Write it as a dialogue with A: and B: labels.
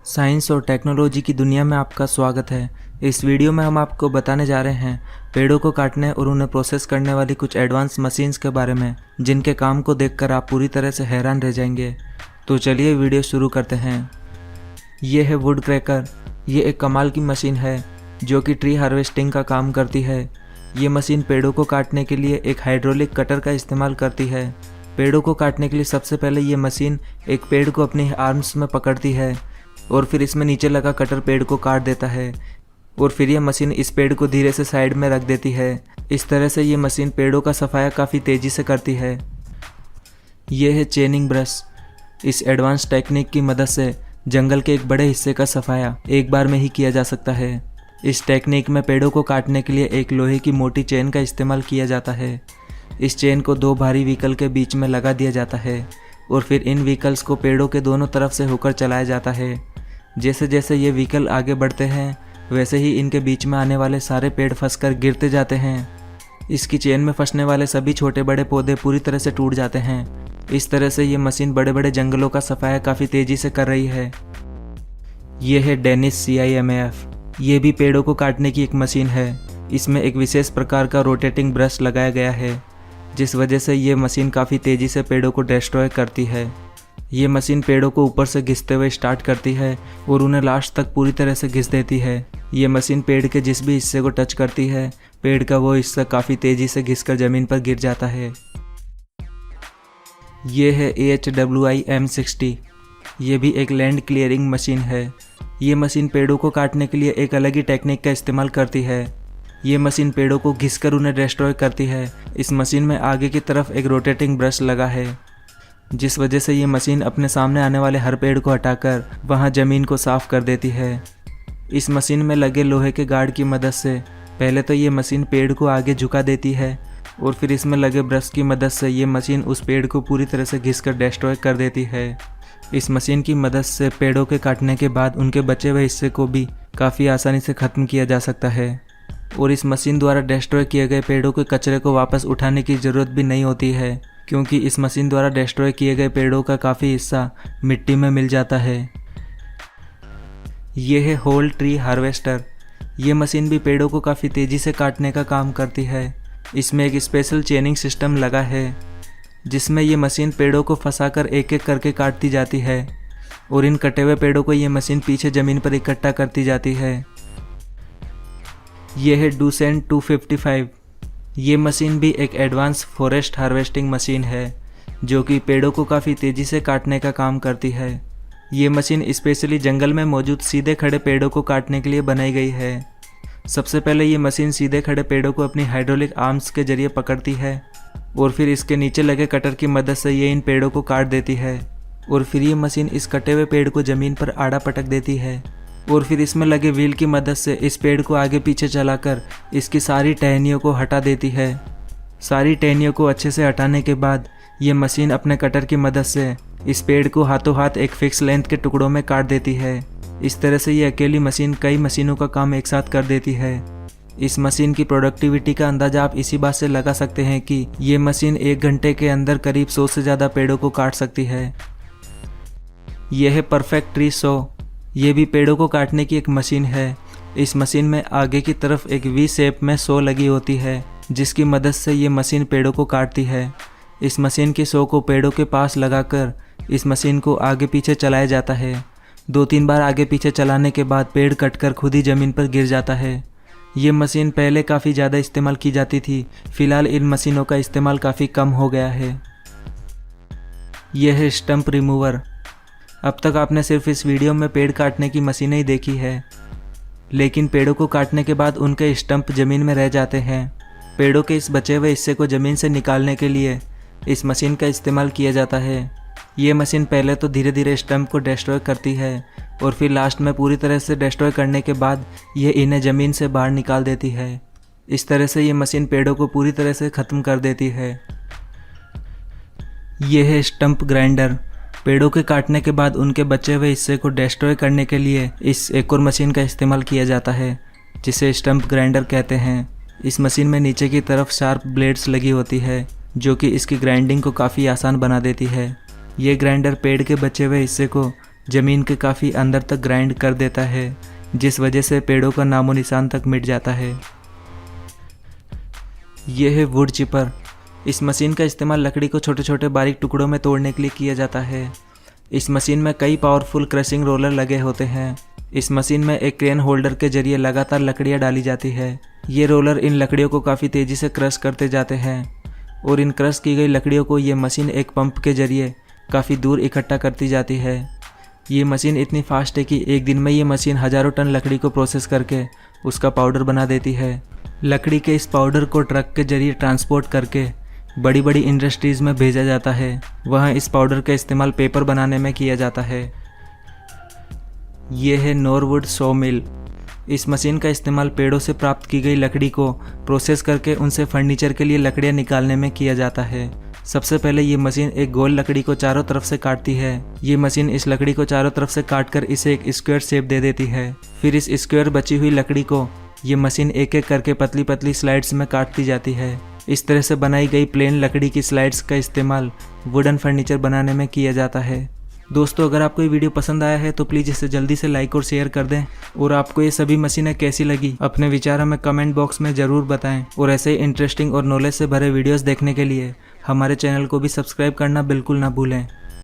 A: Science और technology की दुनिया में आपका स्वागत है। इस वीडियो में हम आपको बताने जा रहे हैं पेड़ों को काटने और उन्हें प्रोसेस करने वाली कुछ एडवांस मशीन्स के बारे में, जिनके काम को देखकर आप पूरी तरह से हैरान रह जाएंगे। तो चलिए वीडियो शुरू करते हैं। ये है वुड क्रैकर। ये एक कमाल की मशीन है जो कि ट्री हार्वेस्टिंग का काम करती है। ये मशीन पेड़ों को काटने के लिए एक हाइड्रोलिक कटर का इस्तेमाल करती है। पेड़ों को काटने के लिए सबसे पहले ये मशीन एक पेड़ को अपनी आर्म्स में पकड़ती है और फिर इसमें नीचे लगा कटर पेड़ को काट देता है और फिर यह मशीन इस पेड़ को धीरे से साइड में रख देती है। इस तरह से ये मशीन पेड़ों का सफाया काफ़ी तेज़ी से करती है। ये है चेनिंग ब्रश। इस एडवांस टेक्निक की मदद से जंगल के एक बड़े हिस्से का सफाया एक बार में ही किया जा सकता है। इस टेक्निक में पेड़ों को काटने के लिए एक लोहे की मोटी चेन का इस्तेमाल किया जाता है। इस चेन को दो भारी व्हीकल के बीच में लगा दिया जाता है और फिर इन व्हीकल्स को पेड़ों के दोनों तरफ से होकर चलाया जाता है। जैसे जैसे ये व्हीकल आगे बढ़ते हैं वैसे ही इनके बीच में आने वाले सारे पेड़ फंसकर गिरते जाते हैं। इसकी चेन में फंसने वाले सभी छोटे बड़े पौधे पूरी तरह से टूट जाते हैं। इस तरह से ये मशीन बड़े बड़े जंगलों का सफाया काफ़ी तेज़ी से कर रही है। ये है डेनिस CIMAF। ये भी पेड़ों को काटने की एक मशीन है। इसमें एक विशेष प्रकार का रोटेटिंग ब्रश लगाया गया है, जिस वजह से ये मशीन काफ़ी तेज़ी से पेड़ों को डिस्ट्रॉय करती है। ये मशीन पेड़ों को ऊपर से घिसते हुए स्टार्ट करती है और उन्हें लास्ट तक पूरी तरह से घिस देती है। ये मशीन पेड़ के जिस भी हिस्से को टच करती है, पेड़ का वो हिस्सा काफ़ी तेज़ी से घिसकर ज़मीन पर गिर जाता है। ये है AHWI M60। ये भी एक लैंड क्लियरिंग मशीन है। ये मशीन पेड़ों को काटने के लिए एक अलग ही टेक्निक का इस्तेमाल करती है। ये मशीन पेड़ों को घिसकर उन्हें डिस्ट्रॉय करती है। इस मशीन में आगे की तरफ एक रोटेटिंग ब्रश लगा है, जिस वजह से ये मशीन अपने सामने आने वाले हर पेड़ को हटाकर वहाँ ज़मीन को साफ़ कर देती है। इस मशीन में लगे लोहे के गार्ड की मदद से पहले तो ये मशीन पेड़ को आगे झुका देती है और फिर इसमें लगे ब्रश की मदद से ये मशीन उस पेड़ को पूरी तरह से घिसकर डिस्ट्रॉय कर देती है। इस मशीन की मदद से पेड़ों के काटने के बाद उनके बचे हुए हिस्से को भी काफ़ी आसानी से ख़त्म किया जा सकता है और इस मशीन द्वारा डिस्ट्रॉय किए गए पेड़ों के कचरे को वापस उठाने की ज़रूरत भी नहीं होती है, क्योंकि इस मशीन द्वारा डिस्ट्रॉय किए गए पेड़ों का काफ़ी हिस्सा मिट्टी में मिल जाता है। ये है होल ट्री हार्वेस्टर। ये मशीन भी पेड़ों को काफ़ी तेज़ी से काटने का काम करती है। इसमें एक स्पेशल चेनिंग सिस्टम लगा है, जिसमें ये मशीन पेड़ों को फंसाकर एक एक करके काटती जाती है और इन कटे हुए पेड़ों को ये मशीन पीछे ज़मीन पर इकट्ठा करती जाती है। ये है डूसेंट 255। ये मशीन भी एक एडवांस फॉरेस्ट हार्वेस्टिंग मशीन है, जो कि पेड़ों को काफ़ी तेज़ी से काटने का काम करती है। ये मशीन स्पेशली जंगल में मौजूद सीधे खड़े पेड़ों को काटने के लिए बनाई गई है। सबसे पहले ये मशीन सीधे खड़े पेड़ों को अपनी हाइड्रोलिक आर्म्स के जरिए पकड़ती है और फिर इसके नीचे लगे कटर की मदद से ये इन पेड़ों को काट देती है और फिर ये मशीन इस कटे हुए पेड़ को ज़मीन पर आड़ा पटक देती है और फिर इसमें लगे व्हील की मदद से इस पेड़ को आगे पीछे चलाकर इसकी सारी टहनियों को हटा देती है। सारी टहनियों को अच्छे से हटाने के बाद ये मशीन अपने कटर की मदद से इस पेड़ को हाथों हाथ एक फिक्स लेंथ के टुकड़ों में काट देती है। इस तरह से ये अकेली मशीन कई मशीनों का काम एक साथ कर देती है। इस मशीन की प्रोडक्टिविटी का अंदाजा आप इसी बात से लगा सकते हैं कि ये मशीन 1 घंटे के अंदर करीब 100 से ज़्यादा पेड़ों को काट सकती है। यह है परफेक्ट ट्री सॉ। ये भी पेड़ों को काटने की एक मशीन है। इस मशीन में आगे की तरफ एक V शेप में सॉ लगी होती है, जिसकी मदद से ये मशीन पेड़ों को काटती है। इस मशीन की सॉ को पेड़ों के पास लगाकर इस मशीन को आगे पीछे चलाया जाता है। 2-3 बार आगे पीछे चलाने के बाद पेड़ कटकर खुद ही ज़मीन पर गिर जाता है। ये मशीन पहले काफ़ी ज़्यादा इस्तेमाल की जाती थी, फ़िलहाल इन मशीनों का इस्तेमाल काफ़ी कम हो गया है। यह है स्टंप रिमूवर। अब तक आपने सिर्फ इस वीडियो में पेड़ काटने की मशीनें ही देखी है, लेकिन पेड़ों को काटने के बाद उनके स्टंप ज़मीन में रह जाते हैं। पेड़ों के इस बचे हुए हिस्से को ज़मीन से निकालने के लिए इस मशीन का इस्तेमाल किया जाता है। ये मशीन पहले तो धीरे धीरे स्टंप को डिस्ट्रॉय करती है और फिर लास्ट में पूरी तरह से डिस्ट्रॉय करने के बाद ये इन्हें ज़मीन से बाहर निकाल देती है। इस तरह से ये मशीन पेड़ों को पूरी तरह से ख़त्म कर देती है। ये है स्टंप ग्राइंडर। पेड़ों के काटने के बाद उनके बचे हुए हिस्से को डिस्ट्रॉय करने के लिए इस एक और मशीन का इस्तेमाल किया जाता है, जिसे स्टंप ग्राइंडर कहते हैं। इस मशीन में नीचे की तरफ शार्प ब्लेड्स लगी होती है, जो कि इसकी ग्राइंडिंग को काफ़ी आसान बना देती है। ये ग्राइंडर पेड़ के बचे हुए हिस्से को ज़मीन के काफ़ी अंदर तक ग्राइंड कर देता है, जिस वजह से पेड़ों का नामो निशान तक मिट जाता है। यह है वुड चिपर। इस मशीन का इस्तेमाल लकड़ी को छोटे छोटे बारीक टुकड़ों में तोड़ने के लिए किया जाता है। इस मशीन में कई पावरफुल क्रशिंग रोलर लगे होते हैं। इस मशीन में एक क्रेन होल्डर के जरिए लगातार लकड़ियाँ डाली जाती है। ये रोलर इन लकड़ियों को काफ़ी तेज़ी से क्रश करते जाते हैं और इन क्रश की गई लकड़ियों को ये मशीन एक पंप के जरिए काफ़ी दूर इकट्ठा करती जाती है। ये मशीन इतनी फास्ट है कि एक दिन में ये मशीन हज़ारों टन लकड़ी को प्रोसेस करके उसका पाउडर बना देती है। लकड़ी के इस पाउडर को ट्रक के जरिए ट्रांसपोर्ट करके बड़ी बड़ी इंडस्ट्रीज़ में भेजा जाता है। वहाँ इस पाउडर का इस्तेमाल पेपर बनाने में किया जाता है। ये है नॉरवुड सॉ मिल। इस मशीन का इस्तेमाल पेड़ों से प्राप्त की गई लकड़ी को प्रोसेस करके उनसे फर्नीचर के लिए लकड़ियाँ निकालने में किया जाता है। सबसे पहले ये मशीन एक गोल लकड़ी को चारों तरफ से काटती है। ये मशीन इस लकड़ी को चारों तरफ से काटकर इसे एक स्क्वायर शेप दे देती है। फिर इस स्क्वायर बची हुई लकड़ी को ये मशीन एक एक करके पतली पतली स्लाइड्स में काटती जाती है। इस तरह से बनाई गई प्लेन लकड़ी की स्लाइड्स का इस्तेमाल वुडन फर्नीचर बनाने में किया जाता है। दोस्तों, अगर आपको ये वीडियो पसंद आया है तो प्लीज़ इसे जल्दी से लाइक और शेयर कर दें। और आपको ये सभी मशीनें कैसी लगी अपने विचार हमें कमेंट बॉक्स में ज़रूर बताएं। और ऐसे ही इंटरेस्टिंग और नॉलेज से भरे वीडियोस देखने के लिए हमारे चैनल को भी सब्सक्राइब करना बिल्कुल ना भूलें।